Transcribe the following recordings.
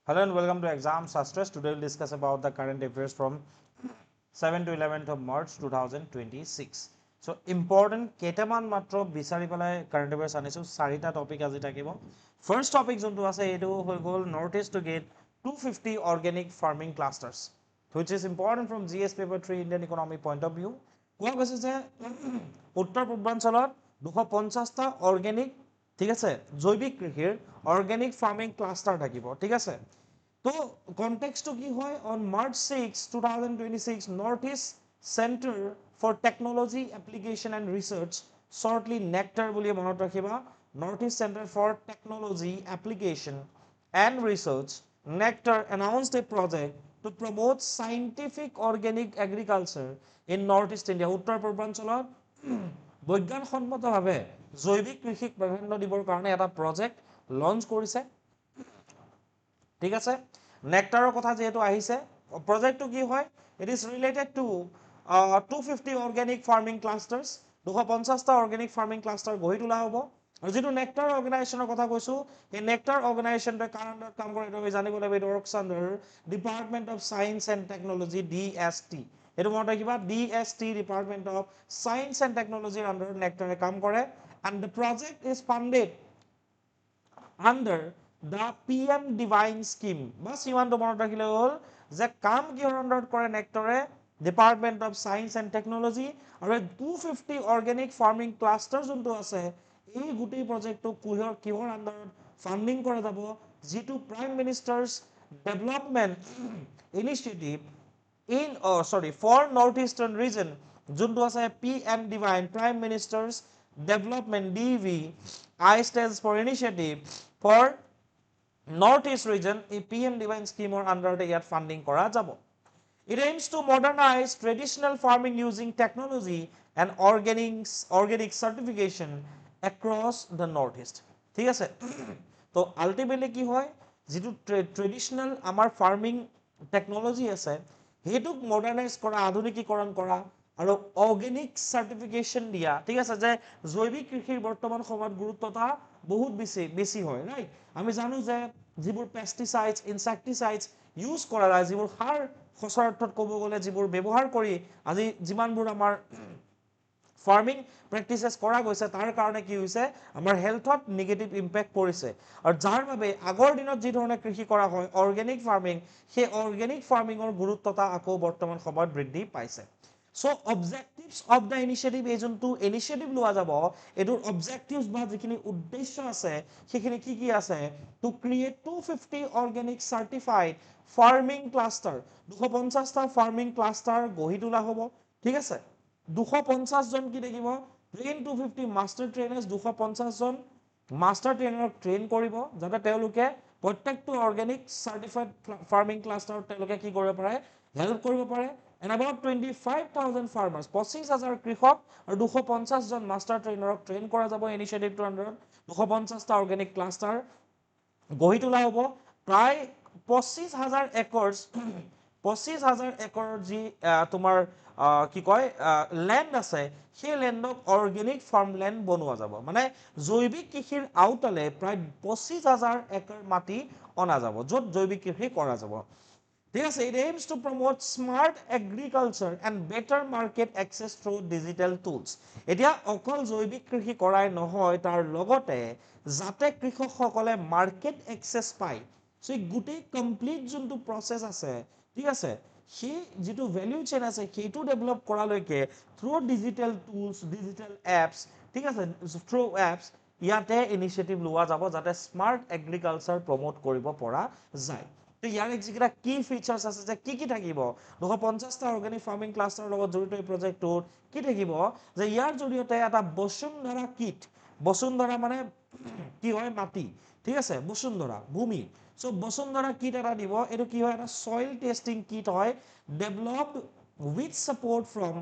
Hello and welcome to Exam Sastres. Today we'll discuss about the current affairs from 7 to 11th of March 2026. So important কেইটামান মাত্ৰ বিচাৰি পেলাই current affairs আনিছো চাৰিটা topic আজি থাকিব first topic যোনটো আছে এইটো হৈ গ'ল north east to get 250 organic farming clusters which is important from GS paper 3 Indian economy point of view কোৱা গৈছে যে উত্তৰ পূৰ্বাঞ্চলত 250টা organic ঠিক আছে জৈৱিক কৃষিৰ organic farming cluster থাকিব ঠিক আছে তো কনটেক্সটটো কি হয় on March 6 2026 Northeast Center for Technology Application and Research shortly NECTAR বুলি মনত ৰাখিবা Northeast Center for Technology Application and Research NECTAR announced a project to promote scientific organic agriculture in Northeast India উত্তৰ পূৰ্বাঞ্চলত বৈজ্ঞানসন্মতভাৱে জৈৱিক কৃষিক প্ৰাধান্য দিবৰ কাৰণে এটা প্ৰজেক্ট লঞ্চ কৰিছে ঠিক আছে নেক্টাৰৰ কথা যেহেতু আহিছে প্ৰজেক্টটো কি হয় it is related to 250 organic farming clusters 250টা অৰ্গেনিক ফাৰ্মিং ক্লাষ্টাৰ গঢ়ি তোলা হ'ব আৰু যেটো নেক্টাৰ অৰ্গানাইজেশ্যনৰ কথা কৈছো এই নেক্টাৰ অৰ্গানাইজেশ্যনটোৱে কাৰ আণ্ডাৰত কাম কৰে এইটো আমি জানিব লাগিব it works under department of science and technology DST এইটো মনত ৰাখিবা DST department of science and টেকনলজিৰ আণ্ডাৰত নেক্টাৰে কাম কৰে and the project is funded under the PM Divine Scheme বাস ইমানটো মনত ৰাখিলে হ'ল যে কাম কিহৰ আণ্ডাৰত কৰে নেক্টৰে department of science and technology আৰু 250 অৰ্গেনিক ফাৰ্মিং ক্লাষ্টাৰ যোনটো আছে এই গোটেই প্ৰজেক্টটো কিহৰ আণ্ডাৰত ফাণ্ডিং কৰা যাব যিটো prime ministers development initiative for Northeastern region যোনটো আছে PM Divine Prime Minister's Development DV I stands for initiative for Northeast region a PM Divine scheme or under the yet funding kora jabo. It aims to modernize traditional farming using technology and organic certification across the Northeast. ঠিক আছে তো ultimately কি হয় যেটো ট্ৰেডিশনাল আমাৰ farming technology আছে হেতুক মডাৰ্নাইজ কৰা আধুনিকীকৰণ কৰা আৰু অৰ্গেনিক সাৰ্টিফিকেশন দিয়া ঠিক আছে যে জৈৱিক কৃষিৰ বৰ্তমান সময়ত গুৰুত্বতা বহুত বেছি হয় ৰাইট আমি জানো যে যিবোৰ পেস্টিসাইডস ইনসেক্টিসাইডস ইউজ কৰা যায় যিবোৰ সাৰ সচৰাৰ্থত ক'ব গ'লে যিবোৰ ব্যৱহাৰ কৰি আজি যিমানবোৰ আমাৰ ফাৰ্মিং প্ৰেক্টিসেছ কৰা গৈছে তাৰ কাৰণে কি হৈছে আমাৰ হেলথত নেগেটিভ ইম্প্যাক্ট পৰিছে আৰু যাৰ বাবে আগৰ দিনত যি ধৰণে কৃষি কৰা হয় অৰ্গেনিক ফাৰ্মিং সেই অৰ্গেনিক ফাৰ্মিঙৰ গুৰুত্বতা আকৌ বৰ্তমান সময়ত বৃদ্ধি পাইছে So objectives of the initiative যোনটো initiative লোৱা যাব এটোৰ objectives বা যিখিনি উদ্দেশ্য আছে সেইখিনি কি আছে to create 250 organic certified farming cluster 250টা farming cluster গঢ়ি তোলা হ'ব ঠিক আছে 250 জন কি দেখিব train 250 master trainers 250 জন মাস্টাৰ ট্ৰেইনাৰক ট্ৰেইন কৰিব যাতে তেওঁলোকে প্ৰত্যেকটো অৰ্গেনিক সাৰ্টিফাইড ফাৰ্মিং ক্লাষ্টাৰত তেওঁলোকে কি কৰিব পাৰে হেল্প কৰিব পাৰে and about 25,000 farmers 25,000 কৃষক আৰু 250 জন মাস্টাৰ ট্ৰেইনাৰক ট্ৰেইন কৰা যাব ইনিচিয়েটিভটোৰ আণ্ডাৰত 250টা অৰ্গেনিক ক্লাষ্টাৰ গঢ়ি তোলা হ'ব প্ৰায় 25,000 একৰৰ যি তোমাৰ কি কয় ল্যান্ড আছে সেই ল্যান্ডক অৰ্গেনিক ফাৰ্মল্যান্ড বনোৱা যাব মানে জৈৱিক কৃষিৰ আউটালে প্ৰায় 25,000 একৰ মাটি অনা যাব য'ত জৈৱিক কৃষি কৰা যাব ঠিক আছে it aims to promote smart agriculture and better market access through digital tools এতিয়া অকল জৈৱিক কৃষি কৰাই নহয় তাৰ লগতে যাতে কৃষকসকলে মাৰ্কেট এক্সেস পায় সো গোটেই কমপ্লিট যোনটো প্ৰসেস আছে ঠিক আছে সেই যেটো ভ্যালু চেইন আছে সেইটো ডেভেলপ কৰালৈকে through digital tools digital apps ঠিক আছে থ্ৰু এপস ইয়াতে ইনিচিয়েটিভ লোৱা যাব যাতে স্মাৰ্ট এগ্ৰিকালচাৰ প্ৰমোট কৰিব পৰা যায় তো ইয়াৰ যিকেইটা কি ফিচাৰ্স আছে যে কি থাকিব 250টা অৰ্গেনিক ফাৰ্মিং ক্লাষ্টাৰৰ লগত জড়িত এই প্ৰজেক্টটোত কি থাকিব যে ইয়াৰ জৰিয়তে এটা বসুন্ধৰা কিট বসুন্ধৰা মানে কি হয় মাটি ঠিক আছে বসুন্ধৰা ভূমি সো বসুন্ধৰা কিট এটা দিব এটো কি হয় এটা সয়েল টেস্টিং কিট হয় ডেভেলপড উইথ সাপোর্ট ফ্রম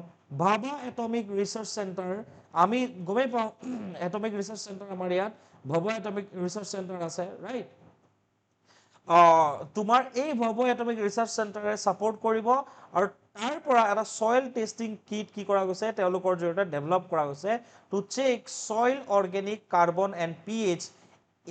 ভাবা এটমিক রিসার্চ সেন্টার আমি গমে পাও এটমিক রিসার্চ সেন্টার আমাৰ ইয়াত ভাবা এটমিক ৰিসাৰ্চ সেন্টাৰ আছে ৰাইট তোমাৰ এই ভাবা এটমিক ৰিসাৰ্চ সেন্টাৰে সাপোৰ্ট কৰিব আৰু তাৰ পৰা এটা সয়েল টেস্টিং কিট কি কৰা গৈছে তেওঁলোকৰ জৰিয়তে ডেভেলপ কৰা গৈছে to check soil organic carbon and pH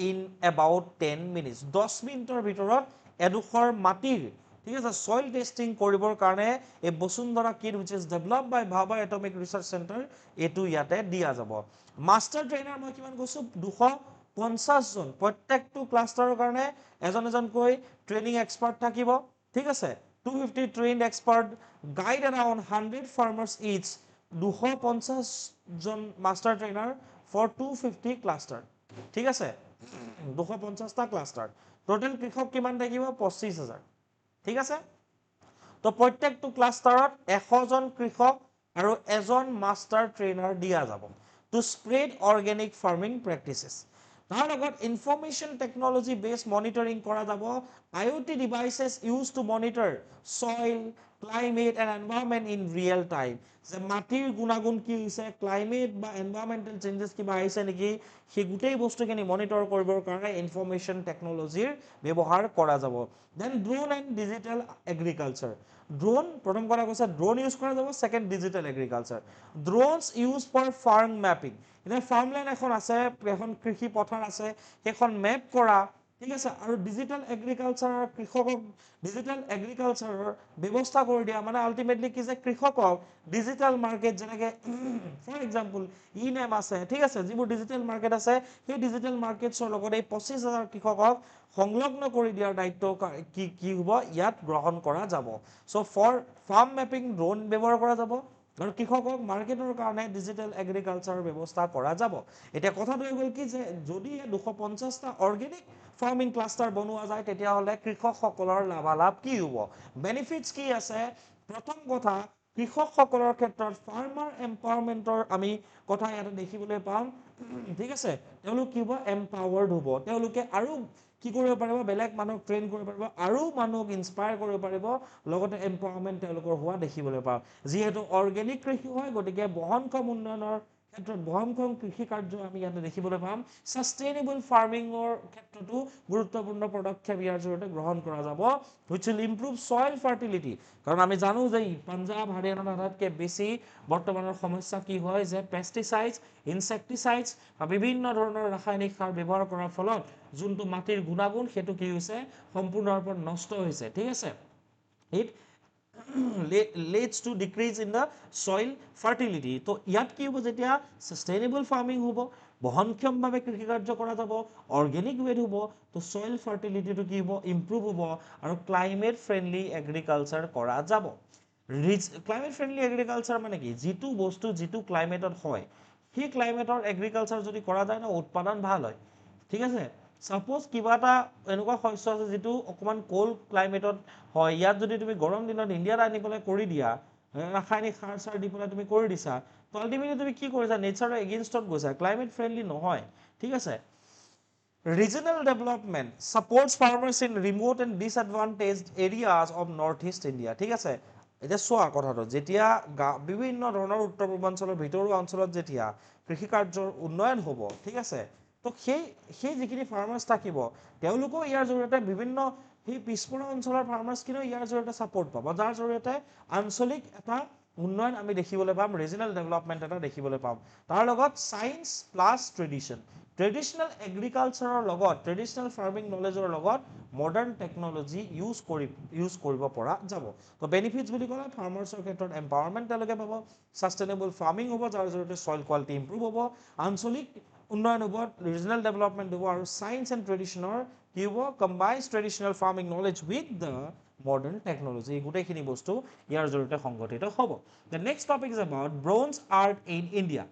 in about 10 minutes 10 মিনিটৰ ভিতৰত এডোখৰ মাটিৰ ঠিক আছে সয়েল টেষ্টিং কৰিবৰ কাৰণে এই বসুন্ধৰা kit which is developed by Bhabha Atomic Research Center এটো ইয়াতে দিয়া যাব মাস্টাৰ ট্ৰেইনাৰ মই কিমান কৈছো 250 জন প্ৰত্যেকটো ক্লাষ্টাৰৰ কাৰণে এজন কৈ ট্ৰেইনিং এক্সপাৰ্ট থাকিব ঠিক আছে 250 trained expert guide around 100 farmers each 250 জন মাস্টাৰ ট্ৰেইনাৰ for 250 cluster ঠিক আছে 250 টা ক্লাষ্টাৰ টোটাল কৃষক কিমান থাকিব 25000 ঠিক আছে তো প্ৰত্যেকটো ক্লাষ্টাৰত 100 জন কৃষক আৰু এজন মাস্টাৰ ট্ৰেইনাৰ দিয়া যাব টু স্প্ৰেড অৰ্গেনিক ফাৰ্মিং প্ৰেক্টিসেস তাৰ লগত ইনফৰমেশন টেকনলজি বেস মনিটৰিং কৰা যাব IoT devices used to monitor soil climate and environment in real time যে মাটিৰ গুণাগুণ কি হৈছে ক্লাইমেট বা এনভায়ৰনমেন্টাল চেঞ্জেস কিবা আহিছে নেকি সেই গুটেই বস্তুখিনি মনিটৰ কৰিবৰ কাৰণে ইনফৰমেশন টেকনলজিৰ ব্যৱহাৰ কৰা যাব then drone and digital agriculture drone প্ৰথম কথা কৈছে ড্ৰোন ইউজ কৰা যাব second digital agriculture drones use for farm mapping এটা ফাৰ্মল্যান্ড এখন আছে এখন কৃষি পথাৰ আছে সেইখন ম্যাপ কৰা ঠিক আছে আৰু ডিজিটাল এগ্ৰিকালচাৰৰ কৃষকক ডিজিটাল এগ্ৰিকালচাৰৰ ব্যৱস্থা কৰি দিয়া মানে আলটিমেটলি কি যে কৃষকক ডিজিটাল মাৰ্কেট যেনেকে ফৰ এক্সাম্পল ইনেম আছে ঠিক আছে যিবোৰ ডিজিটাল মাৰ্কেট আছে সেই ডিজিটাল মাৰ্কেটছৰ লগত এই 25000 কৃষকক সংলগ্ন কৰি দিয়াৰ দায়িত্ব কি হ'ব ইয়াত গ্ৰহণ কৰা যাব so for farm mapping drone ব্যৱহাৰ কৰা যাব আৰু কৃষকক মাৰ্কেটৰ কাৰণে ডিজিটাল এগ্ৰিকালচাৰৰ ব্যৱস্থা কৰা যাব এটা কথাটো হ'ল কি যে যদি 250 টা অৰ্গেনিক ফাৰ্মিং ক্লাষ্টাৰ বনোৱা যায় তেতিয়া হলে কৃষকসকলৰ লাভালাভ কি হ'ব বেনিফিটস কি আছে প্ৰথম কথা কৃষকসকলৰ ক্ষেত্ৰত ফাৰ্মাৰ এম্পাৱাৰমেন্টৰ আমি কথা ইয়াতে দেখিবলৈ পাম ঠিক আছে তেওঁলোক কি হ'ব এম্পাৱাৰ্ড হ'ব তেওঁলোকে আৰু কি কৰিব পাৰিব বেলেগ মানুহক ট্ৰেইন কৰিব পাৰিব আৰু মানুহক ইনস্পায়াৰ কৰিব পাৰিব লগতে এম্পাৱাৰমেন্ট তেওঁলোকৰ হোৱা দেখিবলৈ পাম যিহেতু অৰ্গেনিক কৃষি হয় গতিকে বহনক্ষম উন্নয়নৰ ক্ষেত্ৰত বহনক্ষম কৃষি কাৰ্য আমি ইয়াতে দেখিবলৈ পাম সাস্টেইনেবল ফাৰ্মিংৰ ক্ষেত্ৰতো গুৰুত্বপূৰ্ণ পদক্ষেপ ইয়াৰ জৰিয়তে গ্ৰহণ কৰা যাব which will improve soil fertility কাৰণ আমি জানো যে পাঞ্জাব হাৰিয়ানা আটাইতকৈ বেছি বৰ্তমানৰ সমস্যা কি হয় যে পেষ্টিসাইডছ ইনসেক্টিসাইডছ বা বিভিন্ন ধৰণৰ ৰাসায়নিক সাৰ ব্যৱহাৰ কৰাৰ ফলত যোনটো মাটিৰ গুণাগুণ সেইটো কি হৈছে সম্পূৰ্ণৰূপে নষ্ট হৈছে ঠিক আছে it leads to decrease in the soil fertility তো ইয়াত কি হ'ব যেতিয়া সাস্টেইনেবল ফাৰ্মিং হ'ব বহনক্ষমভাৱে কৃষি কাৰ্য কৰা যাব অৰ্গেনিক ওয়েত হ'ব তো সয়েল ফাৰ্টিলিটিটো কি হ'ব ইমপ্ৰুভ হ'ব আৰু ক্লাইমেট ফ্ৰেন্ডলি এগ্ৰিকালচাৰ কৰা যাব ক্লাইমেট ফ্ৰেন্ডলি এগ্ৰিকালচাৰ মানে কি যেটো বস্তু যেটো ক্লাইমেটত হয় সেই ক্লাইমেটৰ এগ্ৰিকালচাৰ যদি কৰা যায় না উৎপাদন ভাল হয় ঠিক আছে সাপোজ কিবা এটা এনেকুৱা শস্য আছে যেটো অকমান কোল্ড ক্লাইমেটত হয় ইয়াত যদি তুমি গৰম দিনত ইন্ডিয়াত আনি পেলাই কৰি দিয়া ৰাসায়নিক সাৰ সাৰ দি পেলাই তুমি কৰি দিছা তো আলটিমেটলি তুমি কি কৰিছা নেচাৰৰ এগেইনষ্টত গৈছা ক্লাইমেট ফ্ৰেন্ডলি নহয় ঠিক আছে regional development supports farmers in remote and disadvantaged areas of northeast India ঠিক আছে এটা সোয়া কথাটো যেতিয়া বিভিন্ন ধৰণৰ উত্তৰ পূৰ্বাঞ্চলৰ ভিতৰুৱা অঞ্চলত যেতিয়া কৃষি কাৰ্যৰ উন্নয়ন হ'ব ঠিক আছে তো সেই যিখিনি ফাৰ্মাৰ্স থাকিব তেওঁলোকো ইয়াৰ জৰিয়তে বিভিন্ন সেই পিছপৰা অঞ্চলৰ ফাৰ্মাৰ্স কিনো ইয়াৰ জৰিয়তে সাপোৰ্ট পাব যাৰ জৰিয়তে আঞ্চলিক এটা উন্নয়ন আমি দেখিবলৈ পাম ৰিজনাল ডেভেলপমেন্ট এটা দেখিবলৈ পাম তাৰ লগত সায়েন্স প্লাস ট্ৰেডিশন ট্ৰেডিশনাল এগ্ৰিকালচাৰৰ লগত ট্ৰেডিশনাল ফাৰ্মিং নলেজৰ লগত মডাৰ্ন টেকনলজি ইউজ কৰিব পৰা যাব তো বেনিফিটস বুলি ক'লে ফাৰ্মাৰ্সৰ ক্ষেত্ৰত এম্পাৱাৰমেন্ট তেওঁলোকে পাব সাস্টেইনেবল ফাৰ্মিং হ'ব যাৰ জৰিয়তে সয়েল কোৱালিটি ইমপ্ৰুভ হ'ব আঞ্চলিক উন্নয়ন হ'ব ৰিজনাল ডেভেলপমেন্ট হ'ব আৰু সায়েন্স এন্ড ট্ৰেডিশনৰ কি হ'ব combines traditional farming knowledge with the modern technology গোটেইখিনি বস্তু ইয়াৰ জৰিয়তে সংগঠিত হ'ব the next topic is about bronze art in India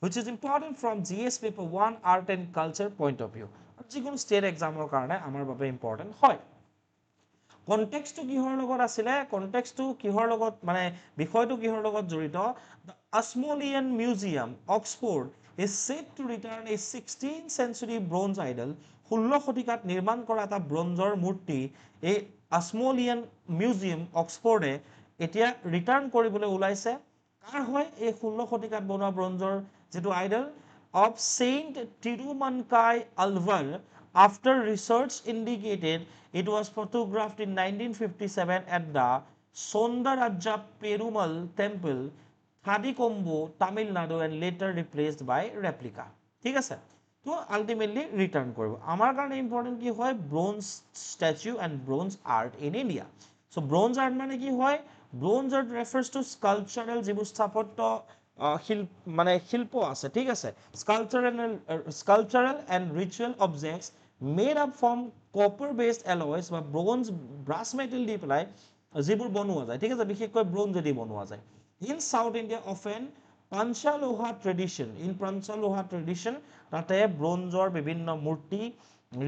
which is important from GS paper 1 art and culture point of view যিকোনো state এক্সামৰ কাৰণে আমাৰ বাবে ইম্পৰ্টেন্ট হয় কনটেক্সটটো কিহৰ লগত আছিলে কনটেক্সটটো কিহৰ লগত মানে বিষয়টো কিহৰ লগত জড়িত the Ashmolean Museum Oxford is said to return a 16th century bronze idol 16 শতিকাত নিৰ্মাণ কৰা এটা ব্ৰঞ্জৰ মূৰ্তি এই Ashmolean Museum অক্সফৰ্ডে এতিয়া ৰিটাৰ্ণ কৰিবলৈ ওলাইছে কাৰ হয় এই 16 শতিকাত বনোৱা ব্ৰঞ্জৰ যেটো idol of Saint Tirumankai Alvar after research indicated it was photographed in 1957 at the Sondaraja Perumal temple Thadikombo Tamil Nadu and later replaced by replica ঠিক আছে তো আলটিমেটলি ৰিটাৰ্ণ কৰিব আমাৰ কাৰণে ইম্পৰ্টেণ্ট কি হয় bronze statue and bronze art in India so' bronze art মানে কি হয় bronze art refers to sculptural যিবোৰ স্থাপত্য শিল্প আছে ঠিক আছে sculptural and ritual objects made up from copper based alloys বা ব্ৰঞ্জ ব্ৰাছ মেটেল দি পেলাই যিবোৰ বনোৱা যায় ঠিক আছে বিশেষকৈ ব্ৰঞ্জেদি বনোৱা যায় in South India often Panchaloha tradition in Panchaloha tradition তাতে ব্ৰঞ্জৰ বিভিন্ন মূৰ্তি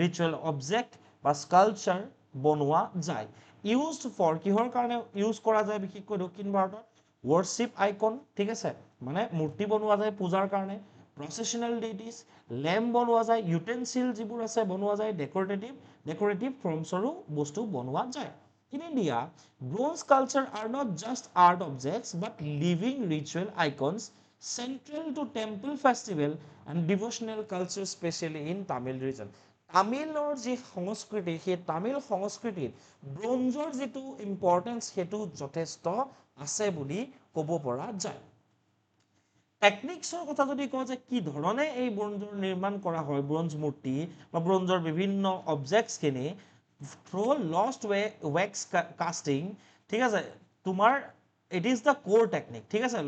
ৰিচুৱেল অবজেক্ট বা স্কাল্পচাৰ বনোৱা যায় ইউজড ফৰ কিহৰ কাৰণে ইউজ কৰা যায় বিশেষকৈ দক্ষিণ ভাৰতত ৱৰ্শ্বিপ আইকন ঠিক আছে মানে মূৰ্তি বনোৱা যায় পূজাৰ কাৰণে প্ৰচেশ্যনেল ডেইটিজ লেম্প বনোৱা যায় ইউটেনচিল যিবোৰ আছে বনোৱা যায় ডেকৰেটিভ ফৰ্মছৰো বস্তু বনোৱা যায় In India, bronze sculptures are not just art objects but living ritual icons central to temple festival and devotional culture, especially in Tamil region. তামিলৰ যি সংস্কৃতি সেই তামিল সংস্কৃতিত ব্ৰঞ্জৰ যিটো ইম্পৰ্টেঞ্চ সেইটো যথেষ্ট আছে বুলি ক'ব পৰা যায় টেকনিক্সৰ কথা যদি কওঁ যে কি ধৰণে এই ব্ৰঞ্জৰ নিৰ্মাণ কৰা হয় ব্ৰঞ্জ মূৰ্তি বা ব্ৰঞ্জৰ বিভিন্ন অবজেক্টছখিনি থ্ৰু লষ্ট ৱেক্স কাষ্টিং ঠিক আছে তোমাৰ ইট ইজ দ্য কোৰ টেকনিক ঠিক আছে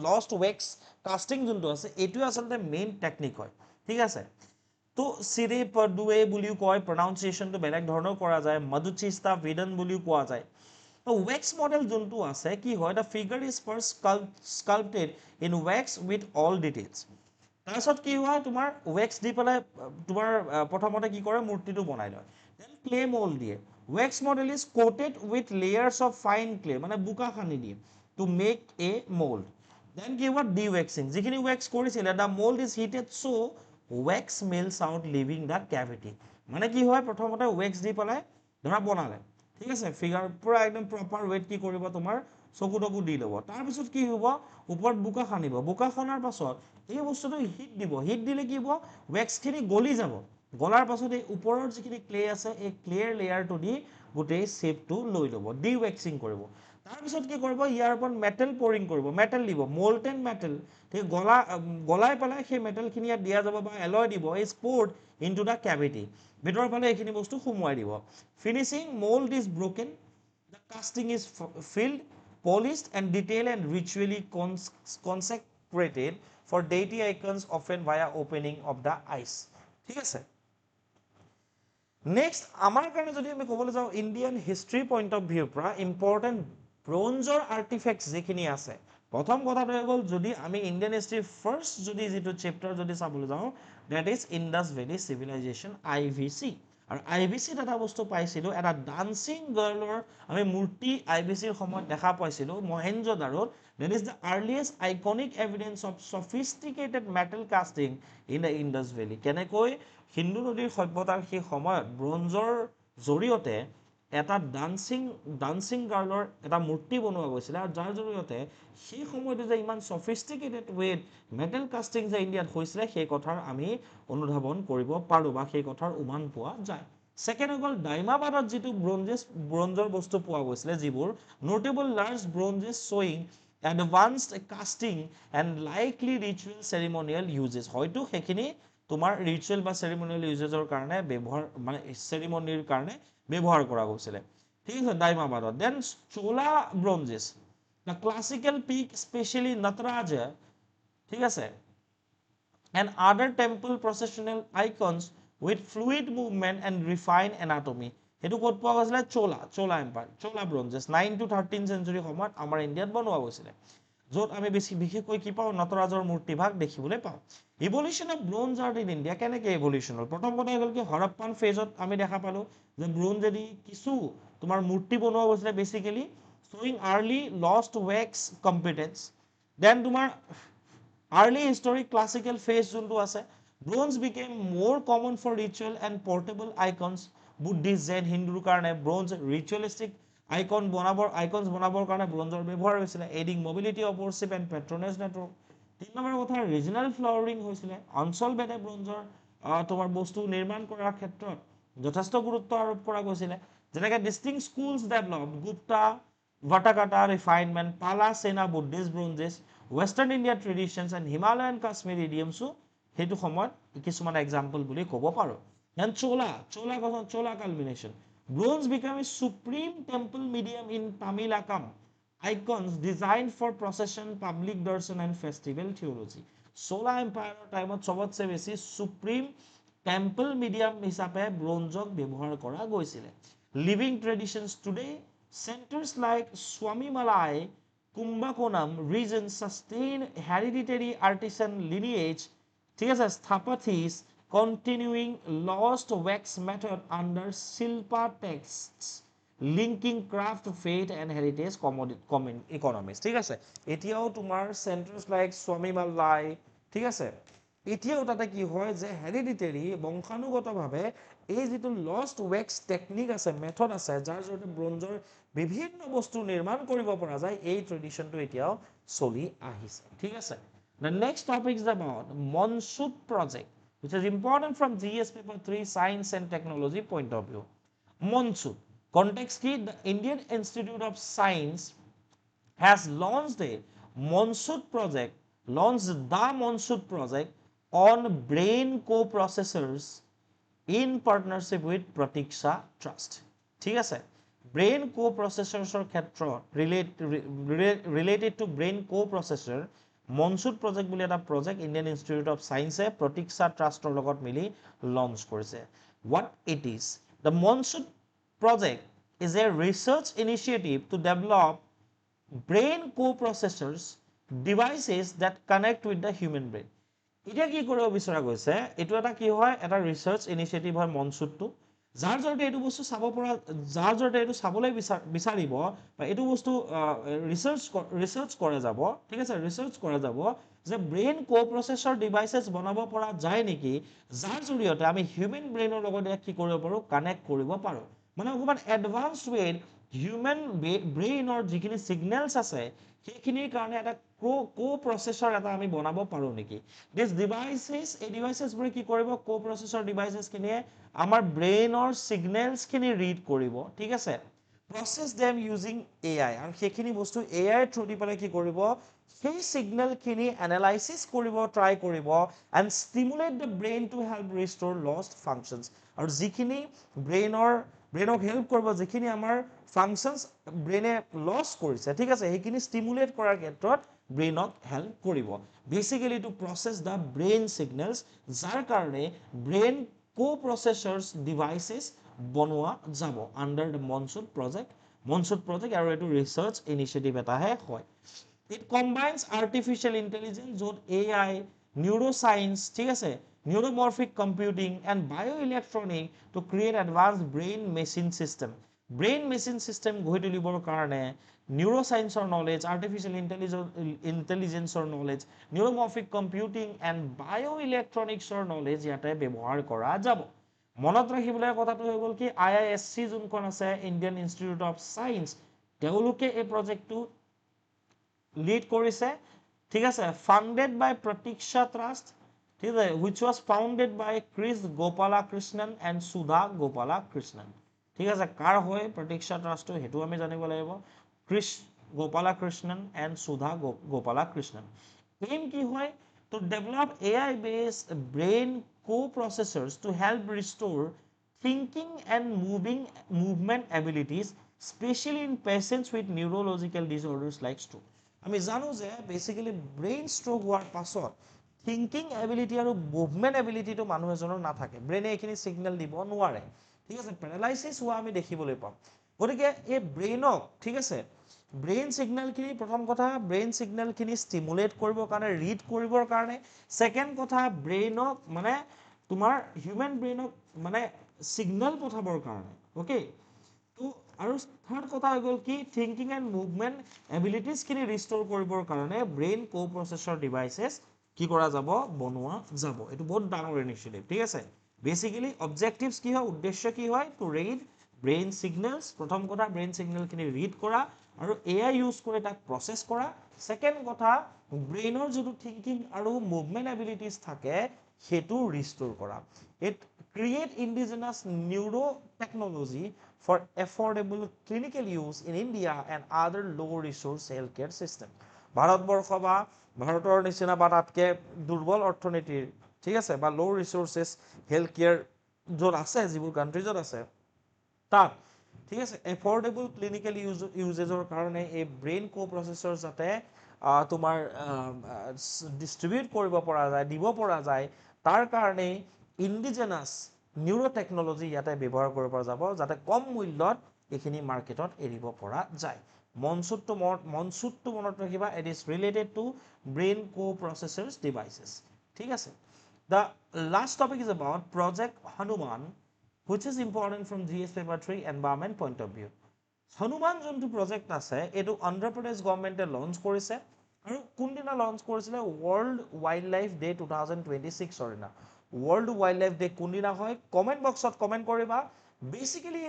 লষ্ট ৱেক্স কাষ্টিং যোনটো আছে এইটোৱে আচলতে মেইন টেকনিক হয় ঠিক আছে তো চিৰে পডুৱে বুলিও কয় প্ৰনাউন্সিয়েশ্যনটো বেলেগ ধৰণৰ কৰা যায় মধুচিস্তা ভিডন বুলিও কোৱা যায় wax model যোনটো আছে কি হয় the figure is first sculpted in wax with all details তাৰপিছত কি হয় তোমাৰ wax দি পেলাই তোমাৰ প্ৰথমতে কি কৰে মূৰ্তিটো বনাই লয় then clay mold দিয়ে wax model is coated with layers of fine clay মানে বোকা খানি দিয়ে to make a mold then কি হয় de-waxing যিখিনি wax কৰিছিলে the mold is heated so wax melts out leaving the cavity মানে কি হয় প্ৰথমতে wax দি পেলাই ধৰা বনালে ঠিক আছে ফিগাৰ পুৰা একদম প্ৰপাৰ ৱেট কি কৰিব তোমাৰ চকু টকু দি ল'ব তাৰপিছত কি হ'ব ওপৰত বোকা খানিব বোকা খনাৰ পাছত এই বস্তুটো হিট দিলে কি হ'ব ৱেক্সখিনি গলি যাব গলাৰ পাছত এই ওপৰৰ যিখিনি ক্লে আছে এই ক্লেৰ লেয়াৰটো দি গোটেই শ্বেপটো লৈ ল'ব ডি ৱেক্সিং কৰিব তাৰপিছত কি কৰিব ইয়াৰ ওপৰত মেটেল পৰিং কৰিব মেটেল দিব মল্টেন মেটেল ঠিক গলাই পেলাই সেই মেটেলখিনি ইয়াত দিয়া যাব বা এলয় দিব ইজ পোৰ্ড ইনটু দ্য কেভিটি ভিতৰৰ ফালে এইখিনি বস্তু সোমোৱাই দিব finishing mould is broken the casting is field polished and detailed and ritually consecrated for deity icons often via opening of the eyes ঠিক আছে নেক্সট আমাৰ কাৰণে যদি আমি ক'বলৈ যাওঁ ইণ্ডিয়ান হিষ্ট্ৰী পইণ্ট অফ ভিউৰ পৰা ইম্পৰ্টেণ্ট ব্ৰঞ্জৰ আৰ্টিফেক্টছ যিখিনি আছে প্ৰথম কথাটো হৈ গ'ল যদি আমি ইণ্ডিয়ান হিষ্ট্ৰী ফাৰ্ষ্ট যদি যিটো চেপ্টাৰ যদি চাবলৈ যাওঁ that is Indus Valley Civilisation IVC আৰু IVCত এটা বস্তু পাইছিলোঁ এটা ডান্সিং গাৰ্লৰ আমি মূৰ্তি IVCৰ সময়ত দেখা পাইছিলোঁ মহেঞ্জোদাৰোত that is the earliest iconic evidence of sophisticated metal casting in the Indus Valley কেনেকৈ সিন্ধু নদীৰ সভ্যতাৰ সেই সময়ত ব্ৰঞ্জৰ জৰিয়তে এটা ডান্সিং গাৰ্লৰ এটা মূৰ্তি বনোৱা গৈছিলে আৰু যাৰ জৰিয়তে সেই সময়তে যে ইমান সফিষ্টিকেটেড ৱেত মেটেল কাষ্টিং যে ইণ্ডিয়াত হৈছিলে সেই কথাৰ আমি অনুধাৱন কৰিব পাৰোঁ বা সেই কথাৰ উমান পোৱা যায় ছেকেণ্ড হৈ গ'ল ডাইমাবাদত যিটো ব্ৰঞ্জৰ বস্তু পোৱা গৈছিলে যিবোৰ নোটেবল লাৰ্জ ব্ৰঞ্জেছ শ্বয়িং advanced casting and likely ritual ceremonial uses হয়তো সেইখিনি তোমাৰ ৰিচুৱেল বা চেৰিমনিয়েল ইউজেছৰ কাৰণে ব্যৱহাৰ মানে চেৰিমনিৰ কাৰণে ব্যৱহাৰ কৰা গৈছিলে ঠিক আছে ডাইমাবাদত then Chola bronzes the classical peak especially Nataraja ঠিক আছে and other temple processional icons with fluid movement and refined anatomy হেতু ক'ত পোৱা গৈছিলে চোলা এম্পায়াৰ চোলা ব্ৰঞ্জেছ 9 to 13 চেঞ্চুৰী সময়ত আমাৰ ইণ্ডিয়াত বনোৱা গৈছিলে য'ত আমি বিশেষকৈ কি পাওঁ নটৰাজৰ মূৰ্তিভাগ দেখিবলৈ পাওঁ evolution of bronze art in India কেনেকৈ ইভলিউশ্যন হ'ল প্ৰথম কথা হ'ল কি হৰপ্পান ফেজত আমি দেখা পালোঁ যে ব্ৰঞ্জেদি কিছু তোমাৰ মূৰ্তি বনোৱা গৈছিলে বেচিকেলি শ্বয়িং early lost weeks competence then তোমাৰ Early historic classical phase যোনটো আছে bronze became more common for ritual and portable icons Buddhist Jain Hindu কাৰণে bronze ritualistic icons বনাবৰ কাৰণে ব্ৰঞ্জৰ ব্যৱহাৰ হৈছিলে aiding mobility of worship and patronage network তিন নম্বৰ কথা regional flowering হৈছিলে অঞ্চল ভেদে ব্ৰঞ্জৰ তোমাৰ বস্তু নিৰ্মাণ কৰাৰ ক্ষেত্ৰত যথেষ্ট গুৰুত্ব আৰোপ কৰা গৈছিলে যেনেকৈ distinct schools developed Gupta Vatakata refinement Pala Sena Buddhist bronzes Western India traditions and Himalayan Kashmir idioms সেইটো সময়ত কিছুমান এক্সাম্পল বুলি ক'ব পাৰো then chola culmination bronze became a supreme temple medium in Tamilakam icons designed for procession public darshan and festival theology chola empire time sobotse beshi supreme temple medium hisabe bronzok ব্যবহার করা গৈছিল living traditions today centers like Swamimalai Kumbakonam region sustain hereditary artisan lineage ঠিক আছে Sthapathis continuing lost wax method under Silpa texts linking craft faith and heritage economies ঠিক আছে এতিয়াও তোমাৰ centers like Swamimalai ঠিক আছে এতিয়াও তাতে কি হয় যে হেৰিডিটেৰি বংশানুগতভাৱে এই যেটো লষ্ট ওয়্যাক্স টেকনিক আছে মেথড আছে যাৰ জৰিয়তে ব্ৰঞ্জৰ বিভিন্ন বস্তু নিৰ্মাণ কৰিব পৰা যায় এই ট্ৰেডিশনটো এতিয়াও চলি আহিছে ঠিক আছে the next topic is about Monsood project which is important from GS paper 3 science and technology point of view Monsood context ki the Indian Institute of Science has launched the Monsood project on brain co-processors in partnership with Pratiksha Trust. ঠিক আছে brain co-processors related to brain co-processor Monsood project বুলি এটা project Indian Institute of Science Pratiksha Trust লগত মিলি launch কৰিছে what it is the Monsood project is a research initiative to develop brain co-processors devices that connect with the human brain এটা কি কৰিব বিচৰা গৈছে এটো এটা কি হয় এটা ৰিসাৰ্চ ইনিশিয়েটিভ হয় মনসুদটো যাৰ জৰিয়তে এটো বস্তু চাব পৰা যাৰ জৰিয়তে এটো চাবলৈ বিচাৰিব বা এটো বস্তু ৰিসাৰ্চ কৰা যাব ঠিক আছে ৰিসাৰ্চ কৰা যাব যে ব্ৰেইন কো-প্ৰসেসৰ ডিভাইসেস বনাব পৰা যায় নেকি যাৰ জৰিয়তে আমি হিউম্যান ব্ৰেইনৰ লগত কি কৰিব পাৰো কানেক্ট কৰিব পাৰো মানে অকমান এডভান্সড ৱেত হিউম্যান ব্ৰেইনৰ যিখিনি সিগন্যালস আছে সেইখিনিৰ কাৰণে এটা co-processor এটা আমি বনাব পাৰো নেকি this devices a devices বৰে কি কৰিব co-processor devices খিনিয়ে আমাৰ ব্ৰেইনৰ সিগন্যালস খিনি ৰিড কৰিব ঠিক আছে process them using AI আৰু সেইখিনি বস্তু AI থ্ৰু দি পেলাই কি কৰিব সেই সিগন্যাল খিনি এনালাইসিস কৰিব ট্ৰাই কৰিব and stimulate the brain to help restore lost functions আৰু যিখিনি ব্ৰেইনক হেল্প কৰিব যিখিনি আমাৰ ফাংশনস ব্ৰেইনে লস কৰিছে ঠিক আছে সেইখিনি স্টিমুলেট কৰাৰ ক্ষেত্ৰত ব্ৰেইনক হেল্প কৰিব বেসিক্যালি টু প্ৰসেস দা ব্ৰেইন সিগন্যালস যাৰ কাৰণে ব্ৰেইন co-processors devices বনোৱা যাব under the Monsood project আৰু এটো ৰিসাৰ্চ ইনিশিয়েটিভ এটা হয় it combines artificial intelligence যত AI neuroscience ঠিক আছে neuromorphic computing and bioelectronic to create advanced brain machine system গঢ়ি তুলিবৰ কাৰণে neuroscience knowledge artificial intelligence knowledge neuromorphic computing and bioelectronics knowledge ইয়াতে ব্যৱহাৰ কৰা যাব মনত ৰাখিবলৈ কথাটো হৈ গল কি IISc যোনখন আছে Indian Institute of Science তেওঁলোকে এই প্ৰজেক্টটো lead কৰিছে ঠিক আছে funded by Pratiksha Trust ঠিক আছে which was founded by Chris Gopalakrishnan and Sudha Gopalakrishnan ঠিক আছে কাৰ হয় Pratiksha Trust হেতু আমি জানিব লাগিব Chris Gopalakrishnan and Sudha Gopalakrishnan aim কি হয় to develop AI based brain co-processors to help restore thinking and movement abilities especially in patients with neurological disorders like stroke আমি জানো যে বেসিক্যালি ব্রেইন স্ট্রোক হোৱাৰ পাছত থিংকিং এবিলিটি আৰু movement এবিলিটিটো মানুহ এজনৰ নাথাকে ব্ৰেইনে এখিনি সিগন্যাল দিব নোৱাৰে ঠিক আছে প্যাৰালাইসিস হোৱা আমি দেখিবলৈ পাম গতিকে এই ব্ৰেইনক ঠিক আছে ব্ৰেইন সিগন্যাল খিনি প্ৰথম কথা ব্ৰেইন সিগন্যাল খিনি স্টিমুলেট কৰিবৰ কাৰণে ৰিড কৰিবৰ কাৰণে সেকেন্ড কথা ব্ৰেইনক মানে তোমাৰ হিউম্যান ব্ৰেইনক মানে সিগন্যাল পঠাবৰ কাৰণে ওকে তো আৰু থাৰ্ড কথা হৈ গল কি থিংকিং এন্ড মুভমেন্ট এবিলিটিজ খিনি ৰিস্টোৰ কৰিবৰ কাৰণে ব্ৰেইন কো-প্ৰসেসৰ ডিভাইসেস কি কৰা যাব বনোৱা যাব এটো বহুত ডাঙৰ ইনিশিয়েটিভ ঠিক আছে বেসিক্যালি অবজেক্টিভস কি হয় উদ্দেশ্য কি হয় টু ৰিড ব্ৰেইন সিগন্যালস প্ৰথম কথা ব্ৰেইন সিগন্যাল খিনি ৰিড কৰা আৰু AI ইউজ কৰি তাক প্ৰসেস কৰা সেকেন্ড কথা ব্ৰেইনৰ যেটো থিংকিং আৰু মুভমেন্ট এবিলিটিজ থাকে হেতু ৰিস্টোৰ কৰা it create indigenous neurotechnology for affordable clinical use in India and other low resource healthcare system Bharatvarsha বা ভাৰতৰ নিচিনা বা তাতকে দুৰ্বল অৰ্থনীতিৰ ঠিক আছে, বা ল' ৰিচোৰ্চেছ হেল্থ কেয়াৰ য'ত আছে, যিবোৰ কাণ্ট্ৰিজত আছে তাত, ঠিক আছে, এফৰ্ডেবল ক্লিনিকেল ইউজেজৰ কাৰণে এই ব্ৰেইন প্ৰচেছৰ যাতে তোমাৰ ডিষ্ট্ৰিবিউট কৰিব পৰা যায়, দিব পৰা যায়, তাৰ কাৰণেই ইণ্ডিজেনাছ নিউৰ' টেকন'লজি ইয়াতে ব্যৱহাৰ কৰিব পৰা যাব, যাতে কম মূল্যত এইখিনি মাৰ্কেটত এৰিব পৰা যায়। মনচুটটো মনত ৰাখিবা, it is related to brain processors devices. ঠিক আছে, the last topic is about project Hanuman, which is important from GS paper 3 environment point of view. Hanuman যোনটো প্ৰজেক্ট আছে এইটো অন্ধ্ৰপ্ৰদেশ গভৰ্ণমেণ্টে লঞ্চ কৰিছে, আৰু কোনদিনা লঞ্চ কৰিছিলে? ৱৰ্ল্ড ৱাইল্ড লাইফ ডে 2026 দিনা। ৱৰ্ল্ড ৱাইল্ড লাইফ ডে কোনদিনা হয়? কমেণ্ট বক্সত কমেণ্ট কৰিবা। বেচিকেলি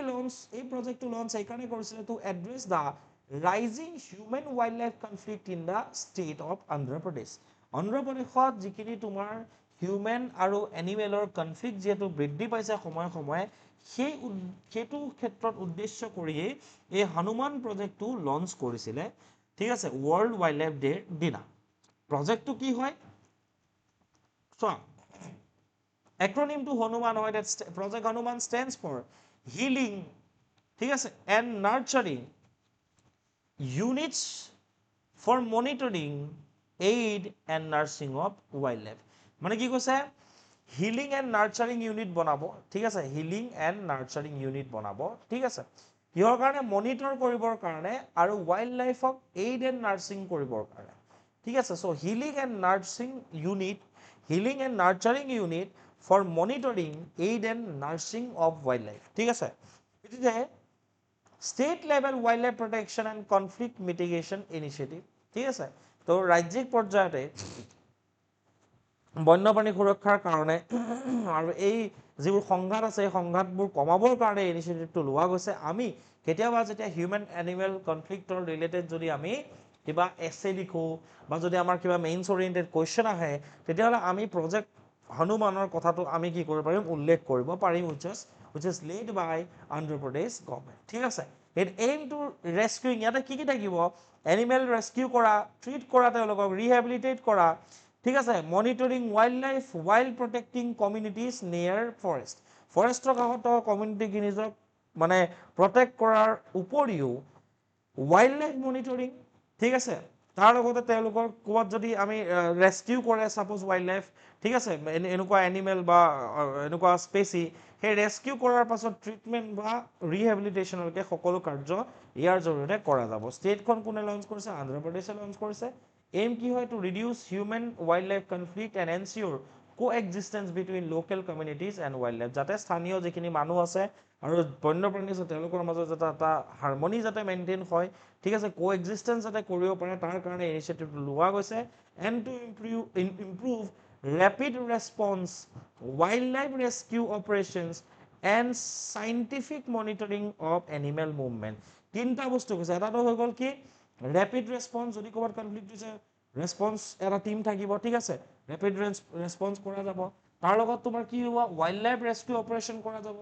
এই প্ৰজেক্টটো লঞ্চ এইকাৰণে কৰিছিলে two address the rising human wildlife conflict in the state of Andhra Pradesh. অন্ধ্ৰপ্ৰদেশত যিখিনি তোমাৰ হিউমেন আৰু এনিমেলৰ কনফ্লিক্ট যিহেতু বৃদ্ধি পাইছে সময়ে সময়ে, সেইটো ক্ষেত্ৰত উদ্দেশ্য কৰিয়েই এই হনুমান প্ৰজেক্টটো লঞ্চ কৰিছিলে। ঠিক আছে, ৱৰ্ল্ড ৱাইল্ড লাইফ ডেৰ দিনা। প্ৰজেক্টটো কি হয় চোৱা, এক্ৰনিমটো হনুমান হয়, project Hanuman stands for healing, ঠিক আছে, and nurturing units for monitoring aid and nursing of wildlife. মানে কি কৈছে? হিলিং এণ্ড নাৰ্চাৰিং ইউনিট বনাব, ঠিক আছে, হিলিং এণ্ড নাৰ্চাৰিং ইউনিট বনাব, ঠিক আছে, কিহৰ কাৰণে? মনিটৰ কৰিবৰ কাৰণে আৰু ৱাইল্ড লাইফক এইড এণ্ড নাৰ্ছিং কৰিবৰ কাৰণে, ঠিক আছে। So' healing and nursing unit for monitoring aid and nursing of wildlife, ঠিক আছে। গতিকে state level wildlife protection and conflict mitigation initiative, ঠিক আছে। তো ৰাজ্যিক পৰ্যায়তে বন্যপ্ৰাণী সুৰক্ষাৰ কাৰণে আৰু এই যিবোৰ সংঘাত আছে, এই সংঘাতবোৰ কমাবৰ কাৰণে ইনিচিয়েটিভটো লোৱা গৈছে। আমি কেতিয়াবা যেতিয়া হিউমেন এনিমেল কনফ্লিক্টৰ ৰিলেটেড যদি আমি কিবা এছে লিখোঁ, বা যদি আমাৰ কিবা মেইনছ অৰিয়েণ্টেড কুৱেশ্যন আহে, তেতিয়াহ'লে আমি প্ৰজেক্ট হনুমানৰ কথাটো আমি কি কৰিব পাৰিম? উল্লেখ কৰিব পাৰিম, which is led by Andhra Pradesh government, ঠিক আছে। It aim to rescuing, ইয়াতে কি থাকিব? এনিমেল ৰেস্কিউ কৰা, ট্ৰিট কৰা, তেওঁলোকক ৰিহেবিলিটেট কৰা, ঠিক আছে, monitoring wildlife, wild protecting communities near forest, ফৰেষ্টৰ কাষত কমিউনিটিখিনিক মানে প্ৰটেক্ট কৰাৰ উপৰিও ৱাইল্ড লাইফ মনিটৰিং, ঠিক আছে, তাৰ লগতে তেওঁলোকৰ ক'ৰবাত যদি আমি ৰেস্কিউ কৰে ছাপ'জ ৱাইল্ড লাইফ, ঠিক আছে, এনেকুৱা এনিমেল বা এনেকুৱা স্পেচি, সেই ৰেস্কিউ কৰাৰ পাছত ট্ৰিটমেণ্ট বা ৰিহেবিলিটেশ্যনলৈকে সকলো কাৰ্য ইয়াৰ জৰিয়তে কৰা যাব। ষ্টেটখন কোনে লঞ্চ কৰিছে? অন্ধ্ৰপ্ৰদেশে লঞ্চ কৰিছে। এইম কি হয়? To reduce human wildlife conflict and ensure coexistence between local communities and wildlife, যাতে স্থানীয় যিখিনি মানুহ আছে আৰু বন্যপ্ৰাণী আছে তেওঁলোকৰ মাজত যাতে এটা হাৰমনি যাতে মেইনটেইন হয়, ঠিক আছে, কোএক্সিষ্টেঞ্চ যাতে কৰিব পাৰে, তাৰ কাৰণে ইনিচিয়েটিভটো লোৱা গৈছে। And to improve rapid response, wildlife rescue operations and scientific monitoring of animal movement. তিনিটা বস্তু কৈছে। এটাটো হৈ গ'ল কি? ৰেপিড ৰেছপন্স, যদি ক'ৰবাত কনফ্লিক্ট হৈছে, ৰেছপন্স এটা টিম থাকিব, ঠিক আছে, ৰেপিড ৰেছপন্স কৰা যাব। তাৰ লগত তোমাৰ কি হ'ব? ৱাইল্ড লাইফ ৰেস্কিউ অপাৰেশ্যন কৰা যাব,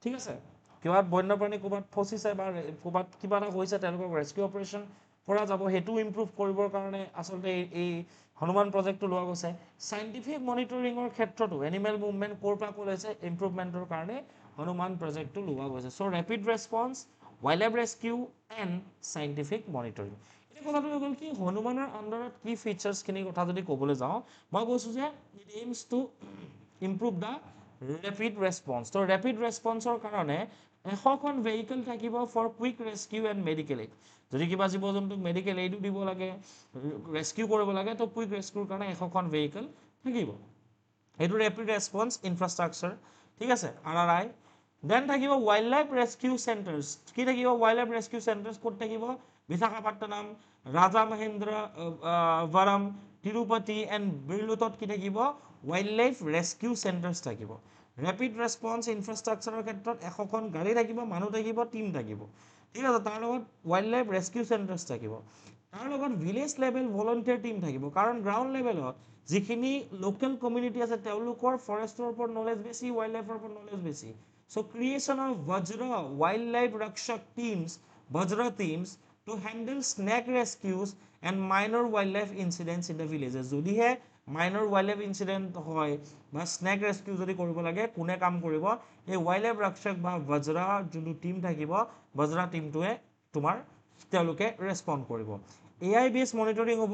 ঠিক আছে, কিবা বন্যপ্ৰাণী ক'ৰবাত ফচিছে বা ক'ৰবাত কিবা এটা হৈছে, তেওঁলোকক ৰেস্কিউ অপাৰেশ্যন কৰা যাব। সেইটো ইম্প্ৰুভ কৰিবৰ কাৰণে আচলতে এই হনুমান প্ৰজেক্টটো লোৱা গৈছে। চাইণ্টিফিক মনিটৰিঙৰ ক্ষেত্ৰতো এনিমেল মুভমেণ্ট ক'ৰ পৰা ক'ত হৈছে ইম্প্ৰুভমেণ্টৰ কাৰণে হনুমান প্ৰজেক্টটো লোৱা গৈছে। So' rapid response, wildlife rescue and scientific monitoring. এতিয়া কথাটো হৈ গ'ল কি? হনুমানৰ আণ্ডাৰত কি ফিচাৰ্ছখিনিৰ কথা যদি ক'বলৈ যাওঁ, মই কৈছোঁ যে it aims to improve the rapid response. তো ৰেপিড ৰেছপন্সৰ কাৰণে 100খন ভেহিকেল থাকিব for quick rescue and medical aid. যদি কিবা জীৱ জন্তুক মেডিকেল এইডো দিব লাগে, ৰেস্কিউ কৰিব লাগে, তো কুইক ৰেস্কিউৰ কাৰণে 100খন ভেহিকেল থাকিব। এইটো ৰেপিড ৰেছপন্স ইনফ্ৰাষ্ট্ৰাকচাৰ, ঠিক আছে, RRI। দেন থাকিব ৱাইল্ড লাইফ ৰেস্কিউ চেণ্টাৰ্ছ। কি থাকিব? ৱাইল্ড লাইফ ৰেস্কিউ চেণ্টাৰ্ছ ক'ত থাকিব? বিশাখাপট্টনম, ৰাজামহেন্দ্ৰৱৰম, তিৰুপতি এণ্ড বিৰলুতত কি থাকিব? ৱাইল্ড লাইফ ৰেস্কিউ চেণ্টাৰ্ছ থাকিব। ৰেপিড ৰেছপন্স ইনফ্ৰাষ্ট্ৰাকচাৰৰ ক্ষেত্ৰত 100খন গাড়ী থাকিব, মানুহ থাকিব, টিম থাকিব, ঠিক আছে। তাৰ লগত ৱাইল্ড লাইফ ৰেস্কিউ চেণ্টাৰ্ছ থাকিব। তাৰ লগত ভিলেজ লেভেল ভলণ্টিয়াৰ টিম থাকিব, কাৰণ গ্ৰাউণ্ড লেভেলত যিখিনি লোকেল কমিউনিটি আছে তেওঁলোকৰ ফৰেষ্টৰ ওপৰত নলেজ বেছি, ৱাইল্ড লাইফৰ ওপৰত নলেজ বেছি। So' creation of Vajra wildlife Rakshak teams, Vajra teams to handle snake rescues and minor wildlife incidents in the villages. যদিহে মাইনৰ ৱাইল্ড লাইফ ইনচিডেণ্ট হয় বা স্নেক ৰেস্কিউ যদি কৰিব লাগে কোনে কাম কৰিব এই ৱাইল্ড লাইফ ৰক্ষক বা বজ্ৰা যোনটো টীম থাকিব বজ্ৰা টীমটোৱে তোমাৰ তেওঁলোকে ৰেছপণ্ড কৰিব AI বেছ মনিটৰিং হ'ব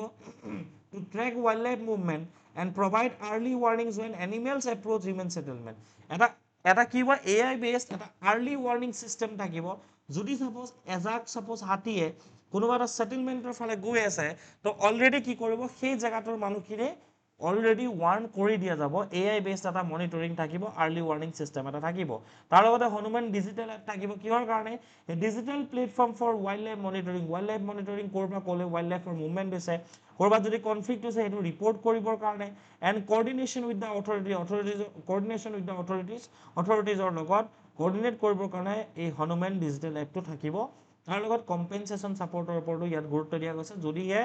to track wildlife movement and provide early warnings when animals approach human settlement এটা কি হ'ব AI বেছ এটা আৰ্লি ৱাৰ্ণিং ছিষ্টেম থাকিব যদি ছাপ'জ হাতীয়ে কোনোবা এটা ছেটেলমেণ্টৰ ফালে গৈ আছে তো অলৰেডি কি কৰিব সেই জেগাটোৰ মানুহখিনিয়ে অলৰেডি ৱাৰ্ণ কৰি দিয়া যাব AI বেছড এটা মনিটৰিং থাকিব আৰ্লি ৱাৰ্ণিং ছিষ্টেম এটা থাকিব তাৰ লগতে হনুমান ডিজিটেল এপ থাকিব কিহৰ কাৰণে digital platform for wildlife monitoring কৰবাত ক'লে ৱাইল্ড লাইফৰ মুভমেণ্ট হৈছে কৰবাত যদি কনফ্লিক্ট হৈছে সেইটো ৰিপৰ্ট কৰিবৰ কাৰণে এণ্ড কৰ্ডিনেশ্যন উইথ দ্য অথৰিটিজৰ লগত কৰ্ডিনেট কৰিবৰ কাৰণে এই হনুমান ডিজিটেল এপটো থাকিব তাৰ লগত কম্পেনচেশ্যন ছাপৰ্টৰ ওপৰতো ইয়াত গুৰুত্ব দিয়া গৈছে যদিহে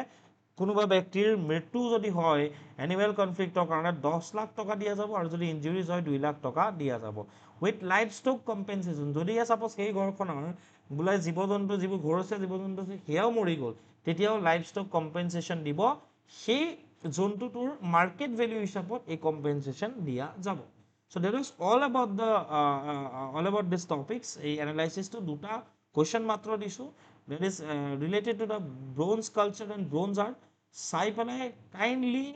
কোনোবা ব্যক্তিৰ মৃত্যু যদি হয় এনিমেল কনফ্লিক্টৰ কাৰণে 10 লাখ টকা দিয়া যাব আৰু যদি ইনজুৰিজ হয় 2 লাখ টকা দিয়া যাব উইথ লাইফ ষ্টক কম্পেনচেশ্যন যদিহে ছাপ'জ সেই ঘৰখনৰ বোলে জীৱ জন্তু যিবোৰ ঘৰচীয়া জীৱ জন্তু আছে সেয়াও মৰি গ'ল তেতিয়াও লাইফ ষ্টক কম্পেনচেশ্যন দিব সেই জন্তুটোৰ মাৰ্কেট ভেলিউ হিচাপত এই কম্পেনচেশ্যন দিয়া যাব So that is all about this topics. এই analysis to দুটা question মাত্ৰ দিছো that is related to the bronze culture and bronze art চাই পেলাই kindly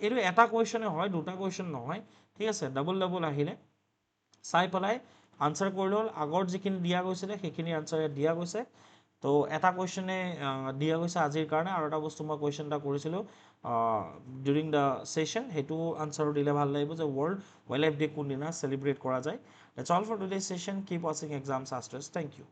এইটো এটা question হয় দুটা question নহয় ঠিক আছে ডাবল আহিলে চাই পেলাই আনসাৰ কৰিলে হ'ল আগৰ যিখিনি দিয়া গৈছিলে সেইখিনি আনসাৰ দিয়া গৈছে তো এটা কুৱেশ্যনে দিয়া গৈছে আজিৰ কাৰণে আৰু এটা বস্তু মই কুৱেশ্যন এটা কৰিছিলোঁ ডিউৰিং দ্য সেশ্যন সেইটো আনসাৰো দিলে ভাল লাগিব যে ৱৰ্ল্ড ৱাইল্ড লাইফ ডে কোনদিনা চেলিব্ৰেট কৰা যায় that's all for today session keep ৱাচিং এক্সাম শাস্ত্ৰছ থেংক ইউ